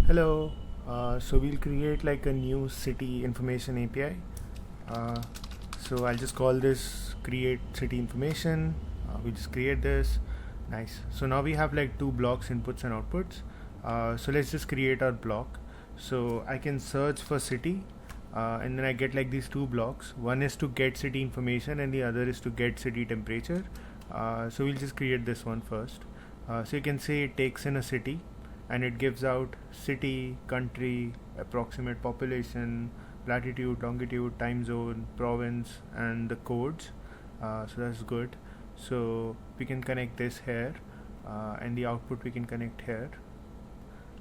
Hello. So we'll create like a new city information API. So I'll just call this create city information. We just create this. Nice. So now we have like two blocks, inputs and outputs. So let's just create our block. So I can search for city, and then I get like these two blocks. One is to get city information and the other is to get city temperature. So we'll just create this one first. So you can say it takes in a city and it gives out city, country, approximate population, latitude, longitude, time zone, province, and the codes. So that's good. So we can connect this here, and the output we can connect here.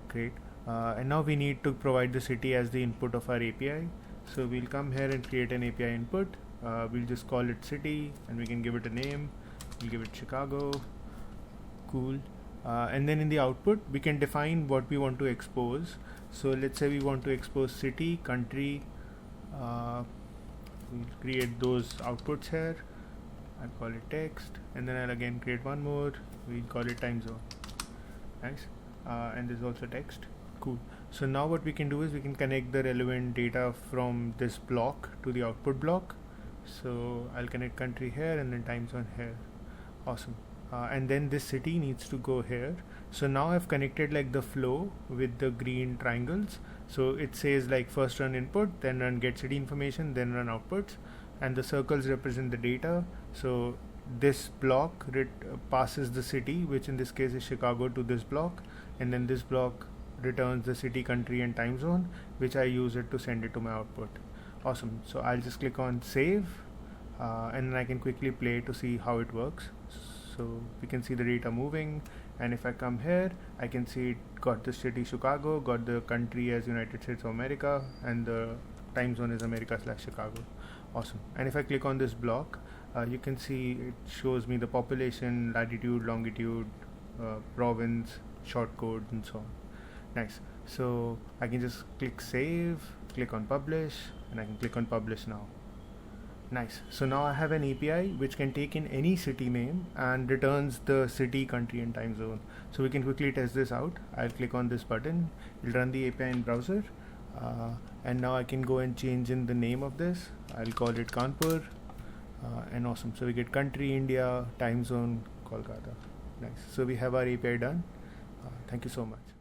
Great. And now we need to provide the city as the input of our API. So we'll come here and create an API input. We'll just call it city, and we can give it a name. We'll give it Chicago. Cool. And then in the output we can define what we want to expose. So let's say we want to expose city, country. We'll create those outputs here. I'll call it text, and then I'll again create one more. We'll call it time zone. Nice. And there's also text. Cool. So now what we can do is we can connect the relevant data from this block to the output block. So I'll connect country here and then time zone here. Awesome. And then this city needs to go here. So now I've connected like the flow with the green triangles. So it says like first run input, then run get city information, then run outputs, and the circles represent the data. So this block passes the city, which in this case is Chicago, to this block, and then this block returns the city, country, and time zone, which I use it to send it to my output. Awesome. So I'll just click on save, and then I can quickly play to see how it works. So we can see the data moving, and if I come here I can see it got the city Chicago, got the country as United States of America, and the time zone is America/Chicago. Awesome. And if I click on this block, you can see it shows me the population, latitude, longitude, province, short code, and so on. Nice. So I can just click save, click on publish, and I can click on publish now. Nice. So now I have an API which can take in any city name and returns the city, country, and time zone. So we can quickly test this out. I'll click on this button. It'll run the API in browser. And now I can go and change in the name of this. I'll call it Kanpur. And awesome. So we get country, India, time zone, Kolkata. Nice. So we have our API done. Thank you so much.